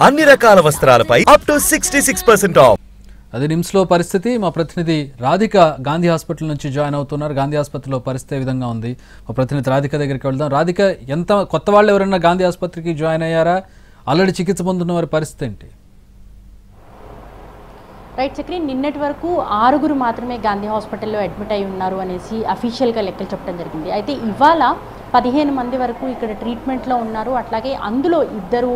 అన్ని రకాల వస్త్రాలపై up to 66% of. అది నిమ్స్లో పరిస్థితి. మా ప్రతినిధి రాధిక గాంధీ హాస్పిటల్ నుంచి జాయిన్ అవుతున్నారు. గాంధీ ఆసుపత్రిలో పరిస్థితి ఏ విధంగా ఉంది? మా ప్రతినిధి రాధిక దగ్గరికి వెళ్దాం. రాధిక, ఎంత కొత్త వాళ్ళు ఎవరైనా గాంధీ ఆసుపత్రికి జాయిన్ అయ్యారా? ఆల్రెడీ చికిత్స పొందుతున్న వారి పరిస్థితి ఏంటి? రైట్ చక్రి, నిన్నటి వరకు 6 మాత్రమే గాంధీ హాస్పిటల్లో అడ్మిట్ అయి ఉన్నారు అనేసి అఫీషియల్గా లెక్కలు చెప్పడం జరిగింది. అయితే ఇవాళ 15 మంది వరకు ఇక్కడ ట్రీట్మెంట్లో ఉన్నారు. అట్లాగే అందులో 2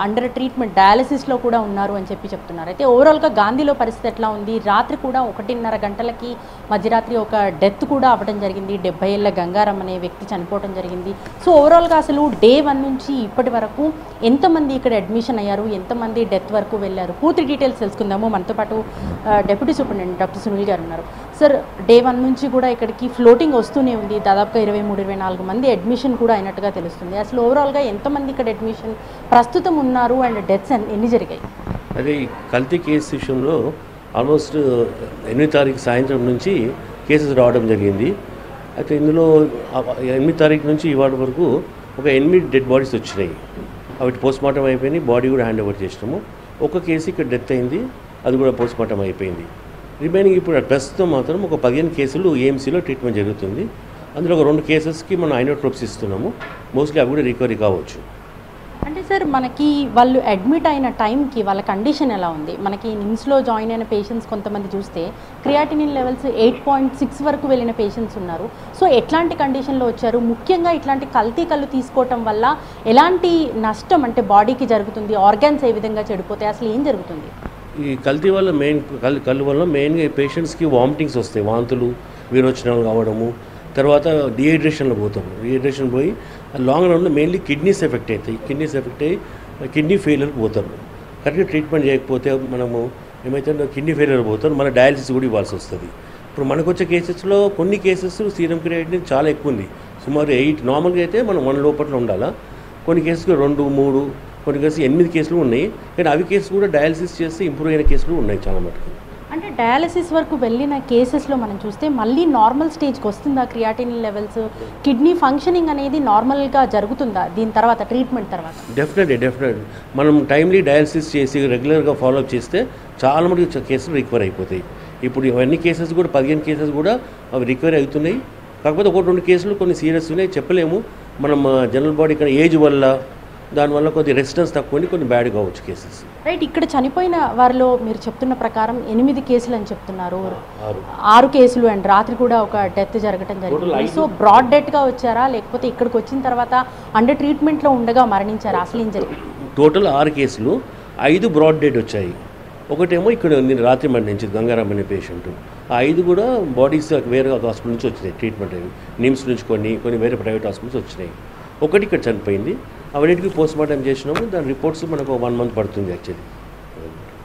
అండర్ ట్రీట్మెంట్ డయాలసిస్లో కూడా ఉన్నారు అని చెప్తున్నారు. అయితే ఓవరాల్గా గాంధీలో పరిస్థితి ఎట్లా ఉంది? రాత్రి కూడా 1:30 గంటలకి మధ్యరాత్రి ఒక డెత్ కూడా అవ్వడం జరిగింది. 70 ఏళ్ల గంగారం అనే వ్యక్తి చనిపోవడం జరిగింది. సో ఓవరాల్గా అసలు డే 1 నుంచి ఇప్పటి వరకు ఎంతమంది ఇక్కడ అడ్మిషన్ అయ్యారు, ఎంతమంది డెత్ వరకు వెళ్ళారు, పూర్తి డీటెయిల్స్ తెలుసుకుందాము. మనతో పాటు డిప్యూటీ సూపరింటెండెంట్ డాక్టర్ సునీల్ గారు ఉన్నారు. సార్, డే 1 నుంచి కూడా ఇక్కడికి ఫ్లోటింగ్ వస్తూనే ఉంది. దాదాపుగా 23-24 మంది అడ్మిషన్ కూడా అయినట్టుగా తెలుస్తుంది. అసలు ఓవరాల్గా ఎంతమంది ఇక్కడ అడ్మిషన్ ప్రస్తుతం ఉన్నారు అండ్ డెత్స్ ఎన్ని జరిగాయి? అదే కల్తీ కేసు విషయంలో ఆల్మోస్ట్ 8 తారీఖు సాయంత్రం నుంచి కేసెస్ రావడం జరిగింది. అయితే ఇందులో 8 తారీఖు నుంచి ఇవాళ వరకు ఒక 8 డెడ్ బాడీస్ వచ్చినాయి. అవి పోస్ట్మార్టం అయిపోయినాయి, బాడీ కూడా హ్యాండ్ ఓవర్ చేసినాము. ఒక కేసు ఇక్కడ డెత్ అయింది, అది కూడా పోస్ట్మార్టం అయిపోయింది. రిమైనింగ్ ఇప్పుడు ప్రస్తుతం మాత్రం ఒక 15 కేసులు ఏఎంసీలో ట్రీట్మెంట్ జరుగుతుంది. అందులో ఒక 2 కేసెస్కి మనం ఐనోట్రోప్స్ ఇస్తున్నాము. మోస్ట్లీ అవి కూడా రికవరీ కావచ్చు. అంటే సార్, మనకి వాళ్ళు అడ్మిట్ అయిన టైంకి వాళ్ళ కండిషన్ ఎలా ఉంది? మనకి నిమ్స్లో జాయిన్ అయిన పేషెంట్స్ కొంతమంది చూస్తే క్రియాటినిన్ లెవెల్స్ 8.6 వరకు వెళ్ళిన పేషెంట్స్ ఉన్నారు. సో ఎట్లాంటి కండిషన్లో వచ్చారు? ముఖ్యంగా ఇట్లాంటి కల్తీ కళ్ళు తీసుకోవటం వల్ల ఎలాంటి నష్టం అంటే బాడీకి జరుగుతుంది? ఆర్గాన్స్ ఏ విధంగా చెడిపోతాయి? అసలు ఏం జరుగుతుంది? ఈ కల్తీ వల్ల కళ్ళు వల్ల మెయిన్గా పేషెంట్స్కి వామిటింగ్స్ వస్తాయి, వాంతులు, విరోచనాలు కావడము, తర్వాత డిహైడ్రేషన్లో పోతాము. డిహైడ్రేషన్ పోయి లాంగ్ రన్లో మెయిన్లీ కిడ్నీస్ ఎఫెక్ట్ అవుతాయి. కిడ్నీస్ ఎఫెక్ట్ అయ్యి కిడ్నీ ఫెయిల్యూర్కి పోతారు. కరెక్ట్గా ట్రీట్మెంట్ చేయకపోతే మనము ఏమైతే కిడ్నీ ఫెయిల్యూర్ పోతారు, మన డయాలసిస్ కూడా ఇవ్వాల్సి వస్తుంది. ఇప్పుడు మనకు వచ్చే కేసెస్లో కొన్ని కేసెస్ సీరం క్రియాటినిన్ చాలా ఎక్కువ ఉంది. సుమారు 8. నార్మల్గా అయితే మనం 1 లోపల ఉండాలా. కొన్ని కేసులు 2, 3, కొన్ని కేసులు 8 కేసులు ఉన్నాయి. కానీ అవి కేసులు కూడా డయాలసిస్ చేస్తే ఇంప్రూవ్ అయిన కేసులు ఉన్నాయి చాలా మటుకు. అంటే డయాలసిస్ వరకు వెళ్ళిన కేసెస్లో మనం చూస్తే మళ్ళీ నార్మల్ స్టేజ్కి వస్తుందా క్రియాటినిన్ లెవెల్స్? కిడ్నీ ఫంక్షనింగ్ అనేది నార్మల్గా జరుగుతుందా దీని తర్వాత, ట్రీట్మెంట్ తర్వాత? డెఫినెట్లీ మనం టైమ్లీ డయాలసిస్ చేసి రెగ్యులర్గా ఫాలోఅప్ చేస్తే చాలా మటుకు కేసులు రికవర్ అయిపోతాయి. ఇప్పుడు ఇవన్నీ కేసెస్ కూడా 15 కేసెస్ కూడా అవి రికవరీ అవుతున్నాయి. కాకపోతే 1-2 కేసులు కొన్ని సీరియస్ ఉన్నాయి, చెప్పలేము. మనం జనరల్ బాడీ ఇక్కడ ఏజ్ వల్ల దానివల్ల కొద్ది రెసిస్టెన్స్ తక్కువ, కొన్ని బ్యాడ్ కావచ్చు కేసెస్. రైట్, ఇక్కడ చనిపోయిన వారిలో మీరు చెప్తున్న ప్రకారం 8 కేసులు అని చెప్తున్నారు. 6 కేసులు అండ్ రాత్రి కూడా ఒక డెత్ జరగడం జరిగింది. సో బ్రాడ్ డెత్గా వచ్చారా, లేకపోతే ఇక్కడికి వచ్చిన తర్వాత అండర్ ట్రీట్మెంట్లో ఉండగా మరణించారా? అసలు ఏం జరిగింది? టోటల్ 6 కేసులు, 5 బ్రాడ్ డెడ్ వచ్చాయి. ఒకటేమో ఇక్కడ నేను రాత్రి మరణించింది గంగారాం అనే పేషెంట్. ఆ 5 కూడా బాడీస్ వేరే హాస్పిటల్ నుంచి వచ్చినాయి ట్రీట్మెంట్. అవి నిమ్స్ నుంచి కొన్ని వేరే ప్రైవేట్ హాస్పిటల్స్ వచ్చినాయి. ఒకటి ఇక్కడ చనిపోయింది. అవన్నిటికీ పోస్ట్మార్టం చేసినాము. దాని రిపోర్ట్స్ మనకు 1 మంత్ పడుతుంది యాక్చువల్లీ.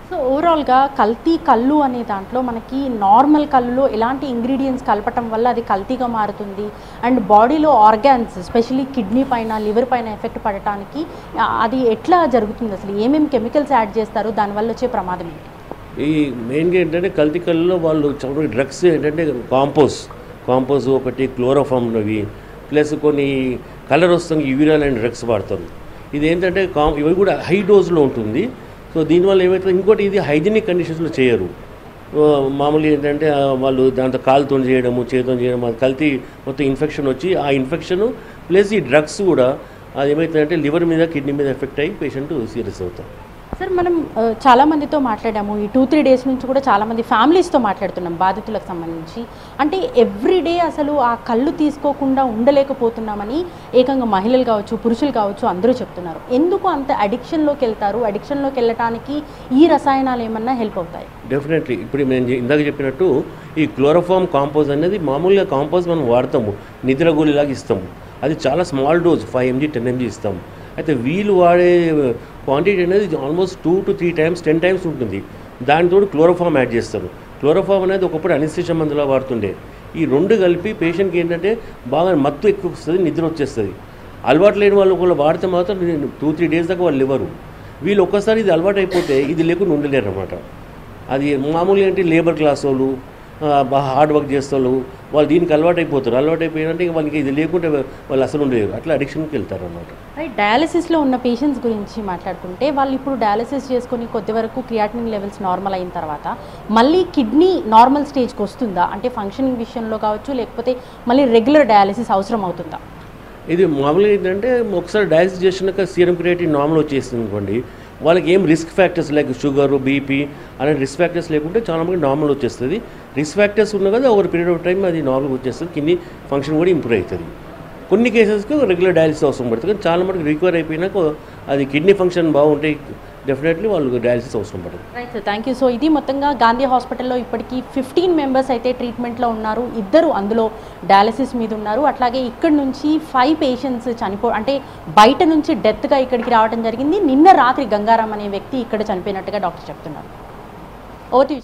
సో ఓవరాల్గా కల్తీ కళ్ళు అనే దాంట్లో మనకి నార్మల్ కళ్ళులో ఎలాంటి ఇంగ్రీడియంట్స్ కలపటం వల్ల అది కల్తీగా మారుతుంది అండ్ బాడీలో ఆర్గాన్స్ ఎస్పెషల్లీ కిడ్నీ పైన, లివర్ పైన ఎఫెక్ట్ పడటానికి అది ఎట్లా జరుగుతుంది? అసలు ఏమేమి కెమికల్స్ యాడ్ చేస్తారు? దానివల్ల వచ్చే ప్రమాదం ఏంటి? ఈ మెయిన్గా ఏంటంటే కల్తీ కళ్ళలో వాళ్ళు చాలా డ్రగ్స్ ఏంటంటే కాంపోజ్ ఒకటి, క్లోరోఫామ్ అవి, ప్లస్ కొన్ని కలర్ వస్తుంది యూరియాల్ అండ్ డ్రగ్స్ వాడతారు. ఇది ఏంటంటే ఇవి కూడా హై డోజ్లో ఉంటుంది. సో దీనివల్ల ఏమవుతుంది, ఇంకోటి ఇది హైజీనిక్ కండిషన్స్లో చేయరు. మామూలుగా ఏంటంటే వాళ్ళు దాంతో కాలుతో చేయడము, చేతితో చేయడం, అది కల్తీ మొత్తం ఇన్ఫెక్షన్ వచ్చి ఆ ఇన్ఫెక్షన్ ప్లస్ ఈ డ్రగ్స్ కూడా అది ఏమవుతుందంటే లివర్ మీద, కిడ్నీ మీద ఎఫెక్ట్ అయ్యి పేషెంట్ సీరియస్ అవుతారు. సార్, మనం చాలామందితో మాట్లాడాము. ఈ 2-3 డేస్ నుంచి కూడా చాలామంది ఫ్యామిలీస్తో మాట్లాడుతున్నాం బాధితులకు సంబంధించి. అంటే ఎవ్రీడే అసలు ఆ కళ్ళు తీసుకోకుండా ఉండలేకపోతున్నామని ఏకంగా మహిళలు కావచ్చు, పురుషులు కావచ్చు అందరూ చెప్తున్నారు. ఎందుకు అంత అడిక్షన్లోకి వెళ్తారు? అడిక్షన్లోకి వెళ్ళటానికి ఈ రసాయనాలు ఏమన్నా హెల్ప్ అవుతాయి? డెఫినెట్లీ. ఇప్పుడు నేను ఇందాక చెప్పినట్టు ఈ క్లోరోఫామ్ కాంపోజ్ అనేది మామూలుగా కాంపోజ్ మనం వాడతాము, నిద్ర గోళీలాగా ఇస్తాము. అది చాలా స్మాల్ డోజ్, 5 mg 10 mg ఇస్తాము. అయితే వీళ్ళు వాడే క్వాంటిటీ అనేది ఆల్మోస్ట్ 2 to 3 times 10 times ఉంటుంది. దానితో క్లోరోఫామ్ యాడ్ చేస్తారు. క్లోరోఫామ్ అనేది ఒకప్పుడు అనిస్థిషియా మందులా వాడుతుండే. ఈ 2 కలిపి పేషెంట్కి ఏంటంటే బాగా మత్తు ఎక్కువ వస్తుంది, నిద్ర వచ్చేస్తుంది. అలవాటు లేని వాళ్ళు ఒకళ్ళు వాడితే మాత్రం 2-3 days దాకా వాళ్ళు ఇవ్వరు. వీళ్ళు ఒక్కసారి ఇది అలవాటు అయిపోతే ఇది లేకుండా ఉండలేరు అన్నమాట. అది మామూలుగా ఏంటి లేబర్ క్లాస్ వాళ్ళు, హార్డ్ వర్క్ చేస్తారు, వాళ్ళు దీనికి అలవాటు అయిపోతారు. అలవాటు అయిపోయినంటే వాళ్ళకి ఇది లేకుంటే వాళ్ళు అసలు ఉండలేరు. అట్లా అడిక్షన్కి వెళ్తారు అన్నమాట. రైట్, డయాలసిస్లో ఉన్న పేషెంట్స్ గురించి మాట్లాడుకుంటే వాళ్ళు ఇప్పుడు డయాలసిస్ చేసుకొని కొద్ది వరకు క్రియాటినిన్ లెవెల్స్ నార్మల్ అయిన తర్వాత మళ్ళీ కిడ్నీ నార్మల్ స్టేజ్కి వస్తుందా, అంటే ఫంక్షనింగ్ విషయంలో కావచ్చు, లేకపోతే మళ్ళీ రెగ్యులర్ డయాలసిస్ అవసరం అవుతుందా? ఇది మామూలుగా ఏంటంటే ఒకసారి డయాలసిస్ చేసినాక సీరం క్రియేటిన్ నార్మల్ వచ్చేస్తుంది అనుకోండి, వాళ్ళకి ఏం risk factors like sugar, BP అలాంటి రిస్క్ ఫ్యాక్టర్స్ లేకుంటే చాలా మంది నార్మల్ వచ్చేస్తుంది. రిస్క్ ఫ్యాక్టర్స్ ఉన్న కదా ఓవర్ పీరియడ్ ఆఫ్ టైం అది నార్మల్గా వచ్చేస్తుంది, కిడ్నీ ఫంక్షన్ కూడా ఇంప్రూవ్ అవుతుంది. కొన్ని కేసెస్కి రెగ్యులర్ డయాలసిస్ అవసరం పడుతుంది, కానీ చాలా మటుకు రికవర్ అయిపోయినాక అది కిడ్నీ ఫంక్షన్ బాగుంటే డెఫినెట్లీ వాళ్ళు డయాలసిస్ అవసరం పడుతుంది. Right sir, thank you. So ఇది మొత్తంగా గాంధీ హాస్పిటల్లో ఇప్పటికీ 15 మెంబర్స్ అయితే ట్రీట్మెంట్లో ఉన్నారు, 2 అందులో డయాలసిస్ మీద ఉన్నారు. అట్లాగే ఇక్కడ నుంచి 5 పేషెంట్స్ అంటే బయట నుంచి డెత్గా ఇక్కడికి రావడం జరిగింది. నిన్న రాత్రి గంగారాం అనే వ్యక్తి ఇక్కడ చనిపోయినట్టుగా డాక్టర్ చెప్తున్నారు. ఓటీ